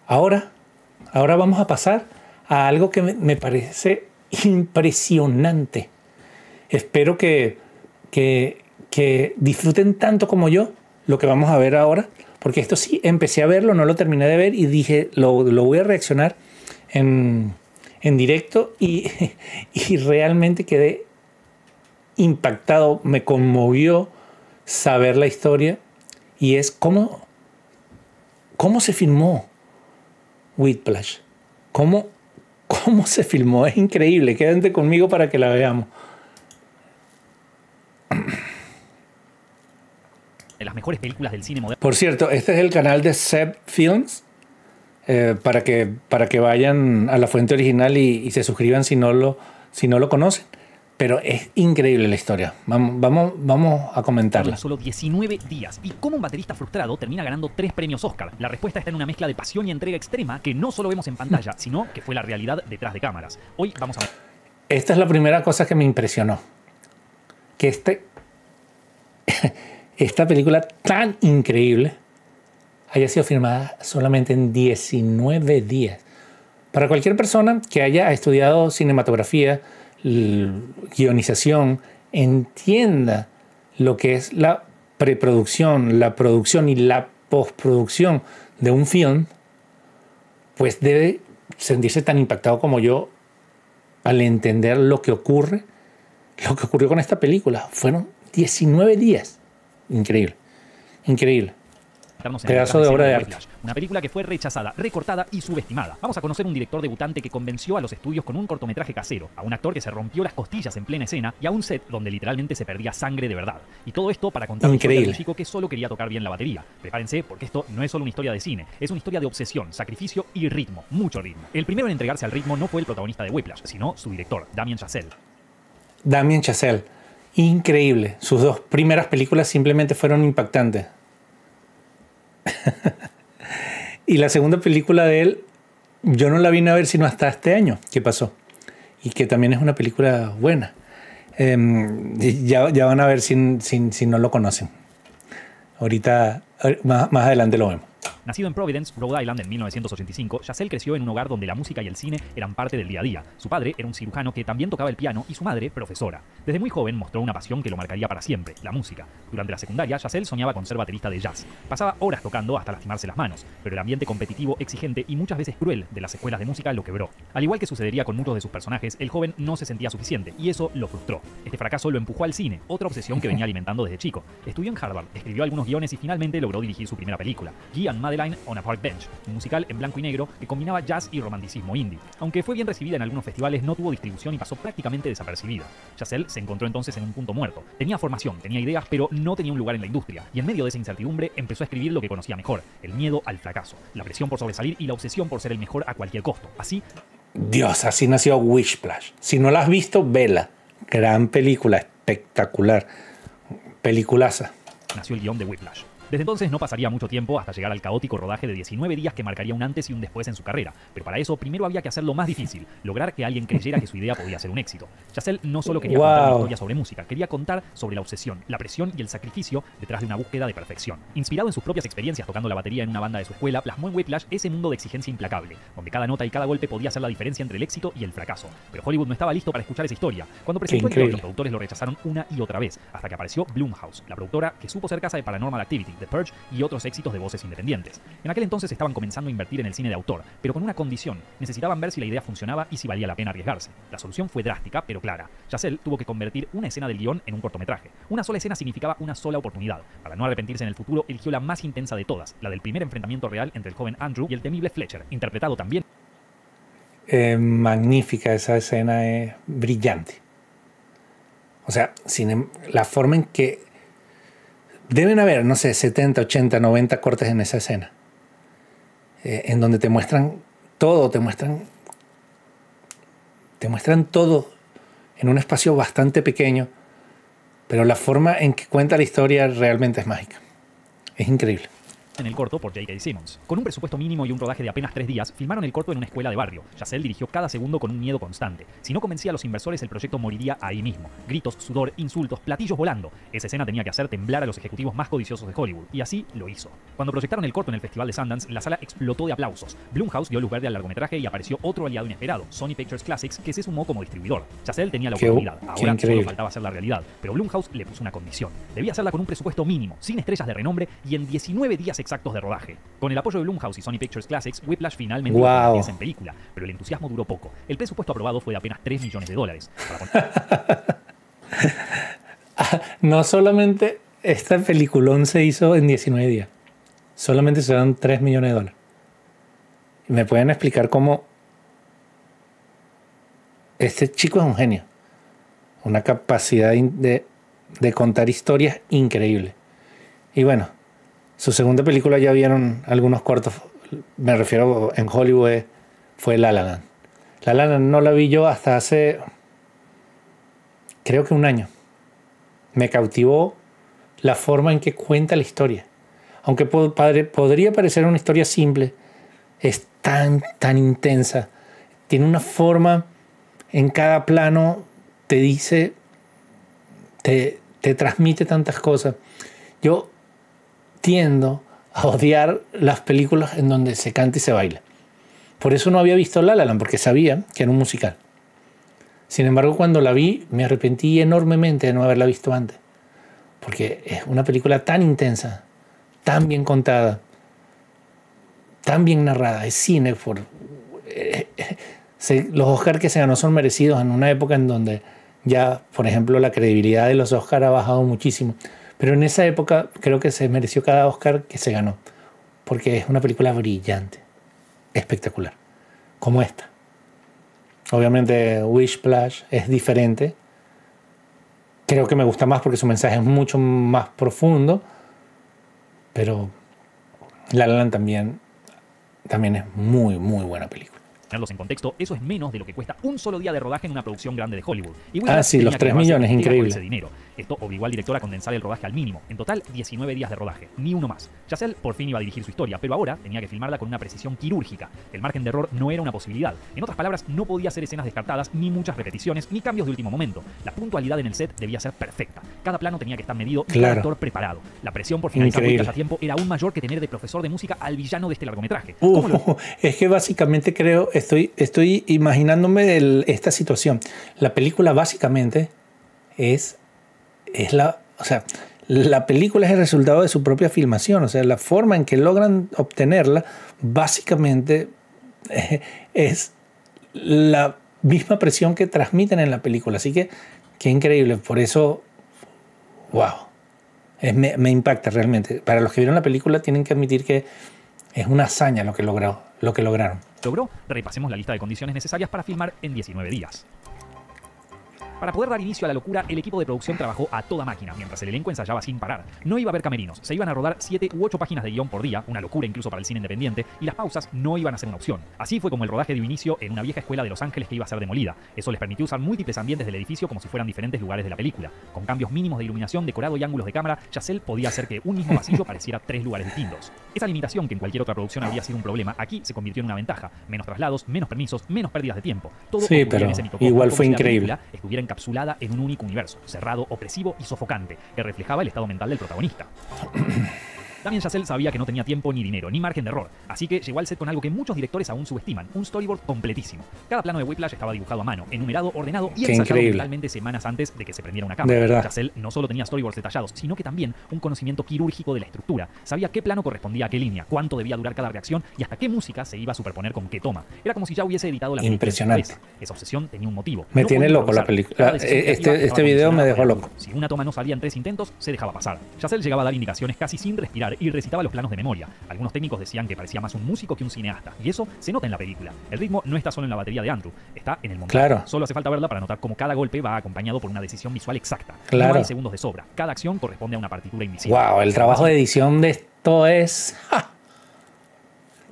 ahora vamos a pasar a algo que me parece impresionante. Espero que disfruten tanto como yo lo que vamos a ver ahora, porque esto sí, empecé a verlo, no lo terminé de ver y dije, lo voy a reaccionar en directo y realmente quedé impactado, me conmovió saber la historia y es cómo se filmó Whiplash. ¿Cómo se filmó? Es increíble. Quédate conmigo para que la veamos. De las mejores películas del cine moderno. Por cierto, este es el canal de Zeb Films. Para que vayan a la fuente original y se suscriban si no lo conocen. Pero es increíble la historia. Vamos a comentarla. En solo 19 días. ¿Y cómo un baterista frustrado termina ganando 3 premios Oscar? La respuesta está en una mezcla de pasión y entrega extrema que no solo vemos en pantalla, sino que fue la realidad detrás de cámaras. Hoy vamos a... Esta es la primera cosa que me impresionó. Que esta película tan increíble haya sido filmada solamente en 19 días. Para cualquier persona que haya estudiado cinematografía, guionización, entienda lo que es la preproducción, la producción y la postproducción de un film, pues debe sentirse tan impactado como yo al entender lo que ocurrió con esta película. Fueron 19 días. Increíble, increíble. Pedazo de obra de arte. Una película que fue rechazada, recortada y subestimada. Vamos a conocer un director debutante que convenció a los estudios con un cortometraje casero, a un actor que se rompió las costillas en plena escena y a un set donde literalmente se perdía sangre de verdad. Y todo esto para contar la historia de un chico que solo quería tocar bien la batería. Prepárense porque esto no es solo una historia de cine, es una historia de obsesión, sacrificio y ritmo, mucho ritmo. El primero en entregarse al ritmo no fue el protagonista de Whiplash, sino su director, Damien Chazelle. Damien Chazelle, increíble. Sus 2 primeras películas simplemente fueron impactantes. Y la segunda película de él, yo no la vine a ver sino hasta este año que pasó. Y que también es una película buena. Ya van a ver si no lo conocen. Ahorita, más adelante lo vemos. Nacido en Providence, Rhode Island en 1985, Chazelle creció en un hogar donde la música y el cine eran parte del día a día. Su padre era un cirujano que también tocaba el piano y su madre, profesora. Desde muy joven mostró una pasión que lo marcaría para siempre, la música. Durante la secundaria, Chazelle soñaba con ser baterista de jazz. Pasaba horas tocando hasta lastimarse las manos, pero el ambiente competitivo, exigente y muchas veces cruel de las escuelas de música lo quebró. Al igual que sucedería con muchos de sus personajes, el joven no se sentía suficiente y eso lo frustró. Este fracaso lo empujó al cine, otra obsesión que venía alimentando desde chico. Estudió en Harvard, escribió algunos guiones y finalmente logró dirigir su primera película, Guy and Madeline on a Park Bench, un musical en blanco y negro que combinaba jazz y romanticismo indie. Aunque fue bien recibida en algunos festivales, no tuvo distribución y pasó prácticamente desapercibida. Chazelle se encontró entonces en un punto muerto. Tenía formación, tenía ideas, pero no tenía un lugar en la industria. Y en medio de esa incertidumbre empezó a escribir lo que conocía mejor: el miedo al fracaso, la presión por sobresalir y la obsesión por ser el mejor a cualquier costo. Así... Dios, así nació Whiplash. Si no la has visto, vela. Gran película, espectacular. Peliculaza. Nació el guión de Whiplash. Desde entonces no pasaría mucho tiempo hasta llegar al caótico rodaje de 19 días que marcaría un antes y un después en su carrera. Pero para eso primero había que hacer lo más difícil, lograr que alguien creyera que su idea podía ser un éxito. Chazelle no solo quería contar una historia sobre música, quería contar sobre la obsesión, la presión y el sacrificio detrás de una búsqueda de perfección. Inspirado en sus propias experiencias tocando la batería en una banda de su escuela, plasmó en Whiplash ese mundo de exigencia implacable, donde cada nota y cada golpe podía hacer la diferencia entre el éxito y el fracaso. Pero Hollywood no estaba listo para escuchar esa historia. Cuando presentó el guion, los productores lo rechazaron una y otra vez, hasta que apareció Blumhouse, la productora que supo ser casa de Paranormal Activity, The Purge y otros éxitos de voces independientes. En aquel entonces estaban comenzando a invertir en el cine de autor, pero con una condición: necesitaban ver si la idea funcionaba y si valía la pena arriesgarse. La solución fue drástica, pero clara. Chazelle tuvo que convertir una escena del guión en un cortometraje. Una sola escena significaba una sola oportunidad. Para no arrepentirse en el futuro, eligió la más intensa de todas, la del primer enfrentamiento real entre el joven Andrew y el temible Fletcher, interpretado también. Magnífica esa escena, es brillante. O sea, la forma en que deben haber, no sé, 70, 80, 90 cortes en esa escena. En donde te muestran todo, te muestran todo en un espacio bastante pequeño, pero la forma en que cuenta la historia realmente es mágica. Es increíble. en el corto por J.K. Simmons. Con un presupuesto mínimo y un rodaje de apenas 3 días, filmaron el corto en una escuela de barrio. Chazelle dirigió cada segundo con un miedo constante. Si no convencía a los inversores, el proyecto moriría ahí mismo. Gritos, sudor, insultos, platillos volando. Esa escena tenía que hacer temblar a los ejecutivos más codiciosos de Hollywood, y así lo hizo. Cuando proyectaron el corto en el Festival de Sundance, la sala explotó de aplausos. Blumhouse dio luz verde al largometraje y apareció otro aliado inesperado, Sony Pictures Classics, que se sumó como distribuidor. Chazelle tenía la oportunidad, ahora solo faltaba hacer la realidad, pero Blumhouse le puso una condición. Debía hacerla con un presupuesto mínimo, sin estrellas de renombre y en 19 días exactos de rodaje. Con el apoyo de Blumhouse y Sony Pictures Classics, Whiplash finalmente lo convirtió en película, pero el entusiasmo duró poco. El presupuesto aprobado fue de apenas $3 millones. No solamente esta peliculón se hizo en 19 días, solamente se dan $3 millones. ¿Me pueden explicar cómo este chico es un genio? Una capacidad de contar historias increíble. Y bueno, su segunda película ya vieron algunos cortos, me refiero en Hollywood, fue La La Land. La La Land no la vi yo hasta hace, creo que un año. Me cautivó la forma en que cuenta la historia. Aunque podría parecer una historia simple, es tan intensa. Tiene una forma, en cada plano te dice, te transmite tantas cosas. Yo tiendo a odiar las películas en donde se canta y se baila. Por eso no había visto La La Land, porque sabía que era un musical. Sin embargo, cuando la vi, me arrepentí enormemente de no haberla visto antes. Porque es una película tan intensa, tan bien contada, tan bien narrada. Es cine. Los Oscars que se ganó son merecidos en una época en donde ya, por ejemplo, la credibilidad de los Oscars ha bajado muchísimo. Pero en esa época creo que se mereció cada Oscar que se ganó. Porque es una película brillante, espectacular, como esta. Obviamente Whiplash es diferente. Creo que me gusta más porque su mensaje es mucho más profundo. Pero La La Land también es muy buena película. Ponerlos en contexto, eso es menos de lo que cuesta un solo día de rodaje en una producción grande de Hollywood. Y sí, los 3 millones, increíble. Ese dinero. Esto obligó al director a condensar el rodaje al mínimo. En total, 19 días de rodaje, ni uno más. Chazelle por fin iba a dirigir su historia, pero ahora tenía que filmarla con una precisión quirúrgica. El margen de error no era una posibilidad. En otras palabras, no podía hacer escenas descartadas, ni muchas repeticiones, ni cambios de último momento. La puntualidad en el set debía ser perfecta. Cada plano tenía que estar medido y cada actor preparado. La presión por finalizar Whiplash a tiempo era aún mayor que tener de profesor de música al villano de este largometraje. Es que básicamente estoy imaginándome esta situación. La película básicamente la película es el resultado de su propia filmación. O sea, la forma en que logran obtenerla básicamente es la misma presión que transmiten en la película. Así que, qué increíble. Por eso, wow. Me impacta realmente. Para los que vieron la película tienen que admitir que es una hazaña lo que lograron. ¿Logró? Repasemos la lista de condiciones necesarias para filmar en 19 días. Para poder dar inicio a la locura, el equipo de producción trabajó a toda máquina, mientras el elenco ensayaba sin parar. No iba a haber camerinos, se iban a rodar 7 u 8 páginas de guión por día, una locura incluso para el cine independiente, y las pausas no iban a ser una opción. Así fue como el rodaje dio inicio en una vieja escuela de Los Ángeles que iba a ser demolida. Eso les permitió usar múltiples ambientes del edificio como si fueran diferentes lugares de la película. Con cambios mínimos de iluminación, decorado y ángulos de cámara, Chazelle podía hacer que un mismo pasillo pareciera 3 lugares distintos. Esa limitación, que en cualquier otra producción habría sido un problema, aquí se convirtió en una ventaja. Menos traslados, menos permisos, menos pérdidas de tiempo. Todo sí, pero en ese igual fue increíble. La película estuviera encapsulada en un único universo, cerrado, opresivo y sofocante, que reflejaba el estado mental del protagonista. También Chazelle sabía que no tenía tiempo ni dinero, ni margen de error, así que llegó al set con algo que muchos directores aún subestiman, un storyboard completísimo. Cada plano de Whiplash estaba dibujado a mano, enumerado, ordenado y ensayado mentalmente semanas antes de que se prendiera una cámara. De verdad. Chazelle no solo tenía storyboards detallados, sino que también un conocimiento quirúrgico de la estructura. Sabía qué plano correspondía a qué línea, cuánto debía durar cada reacción y hasta qué música se iba a superponer con qué toma. Era como si ya hubiese editado la película. Impresionante. Esa obsesión tenía un motivo. Me tiene loco la película. Este video me dejó loco. Si una toma no salía en 3 intentos, se dejaba pasar. Chazelle llegaba a dar indicaciones casi sin respirar y recitaba los planos de memoria. Algunos técnicos decían que parecía más un músico que un cineasta, y eso se nota en la película. El ritmo no está solo en la batería de Andrew, está en el montaje. Claro. Solo hace falta verla para notar cómo cada golpe va acompañado por una decisión visual exacta. Claro. No hay segundos de sobra. Cada acción corresponde a una partitura invisible. Wow, el trabajo de edición de esto es... ¡ja!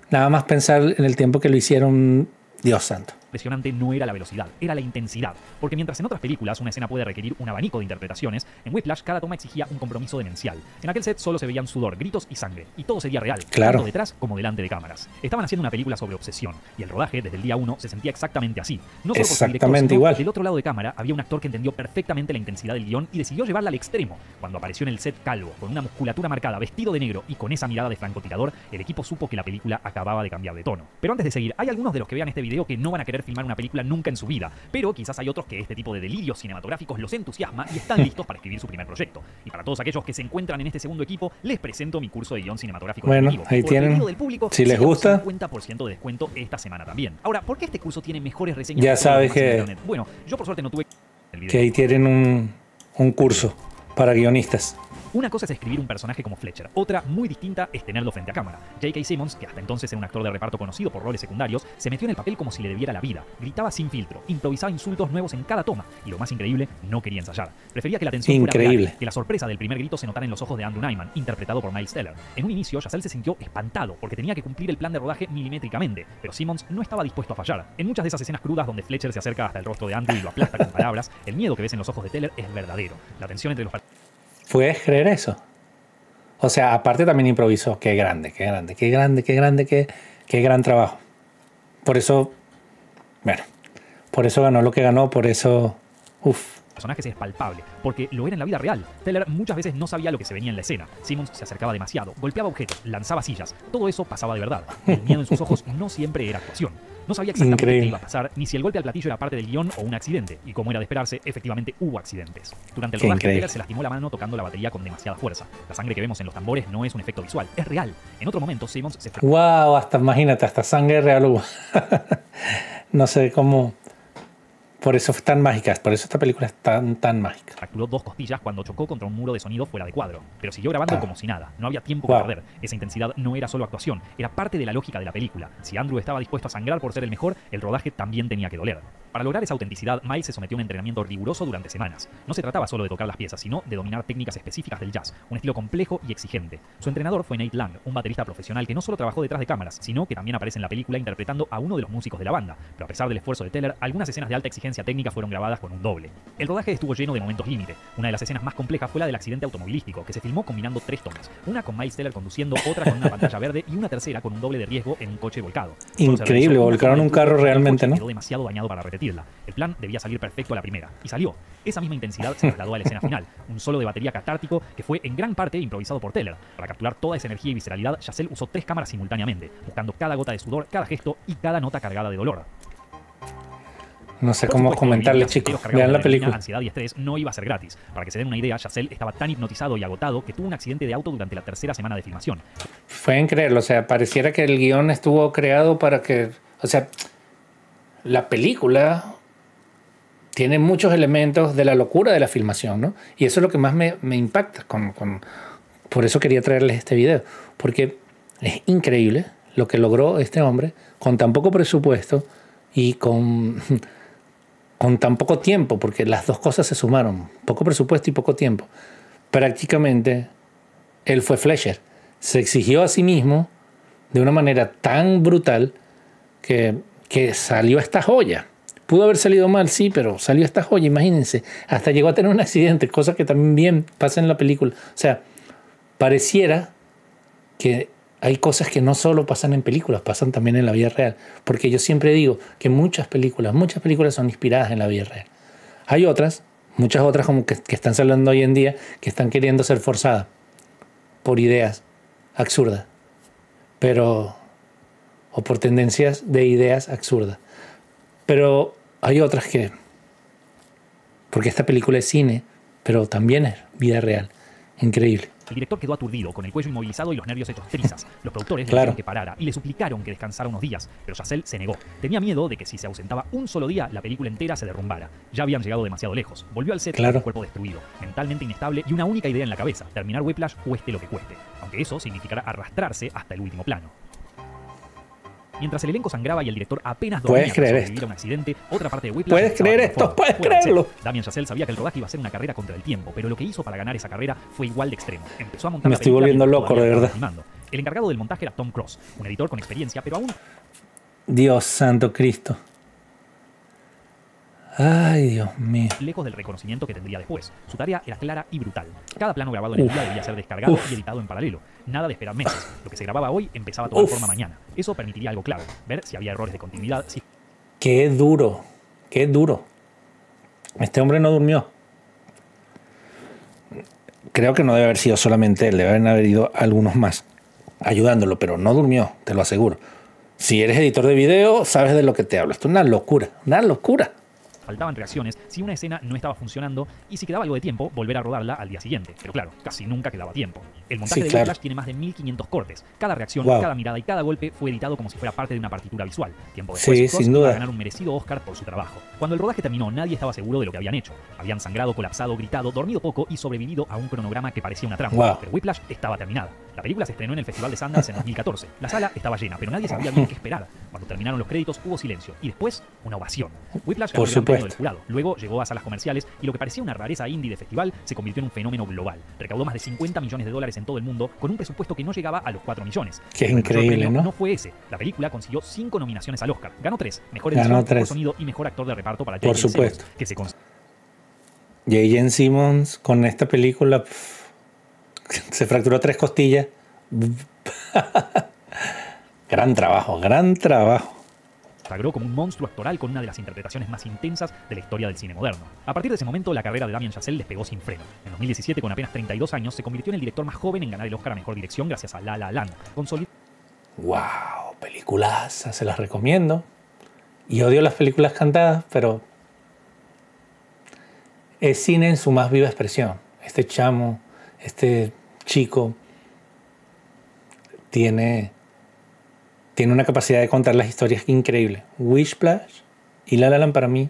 Nada más pensar en el tiempo que lo hicieron, Dios santo. impresionante no era la velocidad, era la intensidad. Porque mientras en otras películas una escena puede requerir un abanico de interpretaciones, en Whiplash cada toma exigía un compromiso demencial. En aquel set solo se veían sudor, gritos y sangre, y todo sería real, tanto detrás como delante de cámaras. Estaban haciendo una película sobre obsesión, y el rodaje desde el día 1 se sentía exactamente así. No solo por su director, sino igual. del otro lado de cámara había un actor que entendió perfectamente la intensidad del guión y decidió llevarla al extremo. Cuando apareció en el set calvo, con una musculatura marcada, vestido de negro y con esa mirada de francotirador, el equipo supo que la película acababa de cambiar de tono. Pero antes de seguir, hay algunos de los que vean este video que no van a querer filmar una película nunca en su vida, pero quizás hay otros que este tipo de delirios cinematográficos los entusiasma y están listos para escribir su primer proyecto. Y para todos aquellos que se encuentran en este segundo equipo, les presento mi curso de guión cinematográfico. Bueno, ahí tienen. Del público, si les gusta, 50% de descuento esta semana también. Ahora, ¿por qué este curso tiene mejores reseñas? Ya sabes que bueno, yo por suerte no tuve el video. Que ahí tienen un curso para guionistas. Una cosa es escribir un personaje como Fletcher, otra, muy distinta, es tenerlo frente a cámara. J.K. Simmons, que hasta entonces era un actor de reparto conocido por roles secundarios, se metió en el papel como si le debiera la vida. Gritaba sin filtro, improvisaba insultos nuevos en cada toma, y lo más increíble, no quería ensayar. Prefería que la tensión fuera real, que la sorpresa del primer grito se notara en los ojos de Andrew Nyman, interpretado por Miles Teller. En un inicio, Chazelle se sintió espantado, porque tenía que cumplir el plan de rodaje milimétricamente, pero Simmons no estaba dispuesto a fallar. En muchas de esas escenas crudas donde Fletcher se acerca hasta el rostro de Andrew y lo aplasta con palabras, el miedo que ves en los ojos de Teller es verdadero. La tensión entre los... ¿Puedes creer eso? O sea, aparte también improvisó. Qué grande, qué grande, qué grande, qué grande, qué gran trabajo. Por eso, bueno, por eso ganó lo que ganó, por eso, personajes es palpable, porque lo era en la vida real. Teller muchas veces no sabía lo que se venía en la escena. Simmons se acercaba demasiado, golpeaba objetos, lanzaba sillas. Todo eso pasaba de verdad. El miedo en sus ojos no siempre era actuación. No sabía exactamente qué iba a pasar, ni si el golpe al platillo era parte del guión o un accidente. Y como era de esperarse, efectivamente hubo accidentes. Durante el rodaje, Teller se lastimó la mano tocando la batería con demasiada fuerza. La sangre que vemos en los tambores no es un efecto visual, es real. En otro momento, Simmons se... ¡Wow! Hasta, imagínate, hasta sangre real hubo. No sé cómo... Por eso es tan mágica, por eso esta película es tan mágica. Fracturó 2 costillas cuando chocó contra un muro de sonido fuera de cuadro, pero siguió grabando como si nada. No había tiempo que perder. Esa intensidad no era solo actuación, era parte de la lógica de la película. Si Andrew estaba dispuesto a sangrar por ser el mejor, el rodaje también tenía que doler. Para lograr esa autenticidad, Miles se sometió a un entrenamiento riguroso durante semanas. No se trataba solo de tocar las piezas, sino de dominar técnicas específicas del jazz, un estilo complejo y exigente. Su entrenador fue Nate Lang, un baterista profesional que no solo trabajó detrás de cámaras, sino que también aparece en la película interpretando a uno de los músicos de la banda. Pero a pesar del esfuerzo de Teller, algunas escenas de alta exigencia técnica fueron grabadas con un doble. El rodaje estuvo lleno de momentos límite. Una de las escenas más complejas fue la del accidente automovilístico, que se filmó combinando 3 tomas. Una con Miles Teller conduciendo, otra con una pantalla verde y una tercera con un doble de riesgo en un coche volcado. Increíble, volcaron un carro realmente, ¿no? Quedó demasiado dañado para repetirla. El plan debía salir perfecto a la primera, y salió. Esa misma intensidad se trasladó a la escena final, un solo de batería catártico que fue en gran parte improvisado por Teller. Para capturar toda esa energía y visceralidad, Chazelle usó 3 cámaras simultáneamente, buscando cada gota de sudor, cada gesto y cada nota cargada de dolor. No sé cómo comentarles, chicos. Vean la película. Ansiedad y estrés no iba a ser gratis. Para que se den una idea, Chazelle estaba tan hipnotizado y agotado que tuvo un accidente de auto durante la 3ª semana de filmación. Pueden creerlo, o sea, pareciera que el guión estuvo creado para que... O sea, la película tiene muchos elementos de la locura de la filmación, ¿no? Y eso es lo que más me impacta. Por eso quería traerles este video. Porque es increíble lo que logró este hombre con tan poco presupuesto y con tan poco tiempo, porque las dos cosas se sumaron, poco presupuesto y poco tiempo. Prácticamente él fue Fletcher, se exigió a sí mismo de una manera tan brutal que salió esta joya. Pudo haber salido mal, sí, pero salió esta joya, imagínense, hasta llegó a tener un accidente, cosa que también pasa en la película. O sea, pareciera que hay cosas que no solo pasan en películas, pasan también en la vida real. Porque yo siempre digo que muchas películas son inspiradas en la vida real. Hay otras, muchas otras como que están saliendo hoy en día, que están queriendo ser forzadas por ideas absurdas. O por tendencias de ideas absurdas. Pero hay otras que... Porque esta película es cine, pero también es vida real. Increíble. El director quedó aturdido, con el cuello inmovilizado y los nervios hechos trizas. Los productores le dijeron que parara y le suplicaron que descansara unos días, pero Chazelle se negó. Tenía miedo de que si se ausentaba un solo día, la película entera se derrumbara. Ya habían llegado demasiado lejos. Volvió al set con el cuerpo destruido, mentalmente inestable y una única idea en la cabeza: terminar Whiplash cueste lo que cueste. Aunque eso significará arrastrarse hasta el último plano. Mientras el elenco sangraba y el director apenas dormía para sobrevivir a un accidente, otra parte de Whiplash... ¿Puedes creer esto? ¿Puedes creerlo? Damien Chazelle sabía que el rodaje iba a ser una carrera contra el tiempo, pero lo que hizo para ganar esa carrera fue igual de extremo. Empezó a montar Me estoy volviendo loco, de verdad. El encargado del montaje era Tom Cross, un editor con experiencia, pero aún... Dios santo Cristo. Ay, Dios mío. lejos del reconocimiento que tendría después. Su tarea era clara y brutal. Cada plano grabado en el día debía ser descargado y editado en paralelo. Nada de esperar meses. Lo que se grababa hoy empezaba a tomar forma mañana. Eso permitiría algo clave, ver si había errores de continuidad. Qué duro, qué duro. Este hombre no durmió. Creo que no debe haber sido solamente él, deben haber ido algunos más ayudándolo, pero no durmió, te lo aseguro. Si eres editor de video, sabes de lo que te hablo. Esto es una locura, una locura. Faltaban reacciones si una escena no estaba funcionando y si quedaba algo de tiempo, volver a rodarla al día siguiente. Pero claro, casi nunca quedaba tiempo. El montaje de Whiplash tiene más de 1500 cortes. Cada reacción, cada mirada y cada golpe fue editado como si fuera parte de una partitura visual. Tiempo después, sin duda, iba a ganar un merecido Oscar por su trabajo. Cuando el rodaje terminó, nadie estaba seguro de lo que habían hecho. Habían sangrado, colapsado, gritado, dormido poco y sobrevivido a un cronograma que parecía una trampa. Pero Whiplash estaba terminada. La película se estrenó en el Festival de Sundance en 2014. La sala estaba llena, pero nadie sabía bien qué esperar. Cuando terminaron los créditos hubo silencio y después una ovación. Whiplash ganó el gran premio del jurado. Luego llegó a salas comerciales y lo que parecía una rareza indie de festival se convirtió en un fenómeno global. Recaudó más de $50 millones en todo el mundo con un presupuesto que no llegaba a los 4 millones. Qué increíble, ¿no? No fue ese. La película consiguió 5 nominaciones al Oscar. Ganó 3. Mejor edición, mejor sonido y mejor actor de reparto para J.J. Simmons, que se J.J. Simmons con esta película se fracturó 3 costillas. Gran trabajo, gran trabajo. Consagró como un monstruo actoral con una de las interpretaciones más intensas de la historia del cine moderno. A partir de ese momento, la carrera de Damien Chazelle despegó sin freno. En 2017, con apenas 32 años, se convirtió en el director más joven en ganar el Oscar a Mejor Dirección gracias a La La Land. ¡Wow! Peliculaza, se las recomiendo. Y odio las películas cantadas, pero es cine en su más viva expresión. Este chamo, este chico, tiene una capacidad de contar las historias increíble. Whiplash y La La Land, para mí,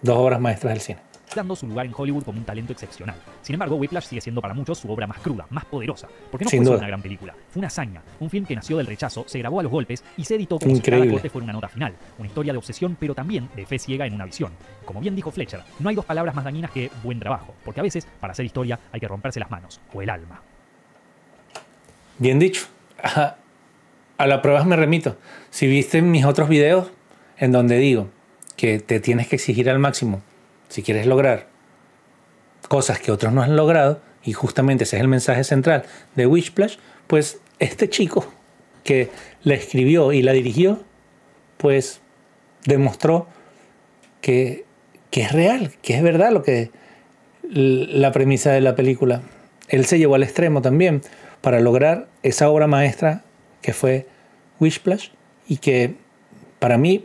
2 obras maestras del cine. Dando su lugar en Hollywood como un talento excepcional. Sin embargo, Whiplash sigue siendo para muchos su obra más cruda, más poderosa, porque no fue solo una gran película, fue una hazaña, un film que nació del rechazo, se grabó a los golpes y se editó como si cada corte fuera una nota final, una historia de obsesión, pero también de fe ciega en una visión. Como bien dijo Fletcher, no hay 2 palabras más dañinas que buen trabajo, porque a veces, para hacer historia, hay que romperse las manos, o el alma. Bien dicho. A las pruebas me remito. Si viste mis otros videos en donde digo que te tienes que exigir al máximo si quieres lograr cosas que otros no han logrado, y justamente ese es el mensaje central de Whiplash, pues este chico que la escribió y la dirigió, pues demostró que es real, que es verdad lo que la premisa de la película. Él se llevó al extremo también para lograr esa obra maestra que fue Whiplash, y que para mí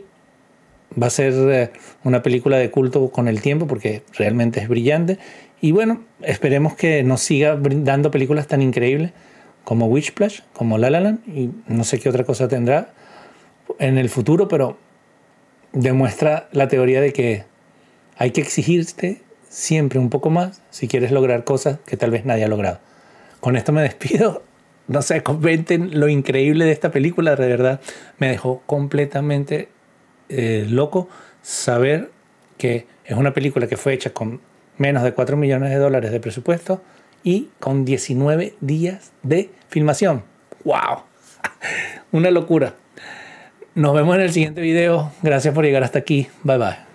va a ser una película de culto con el tiempo porque realmente es brillante. Y bueno, esperemos que nos siga dando películas tan increíbles como Whiplash, como La La Land, y no sé qué otra cosa tendrá en el futuro, pero demuestra la teoría de que hay que exigirte siempre un poco más si quieres lograr cosas que tal vez nadie ha logrado. Con esto me despido. No sé, comenten lo increíble de esta película. De verdad, me dejó completamente loco saber que es una película que fue hecha con menos de $4 millones de presupuesto y con 19 días de filmación. ¡Wow! Una locura. Nos vemos en el siguiente video. Gracias por llegar hasta aquí. Bye bye.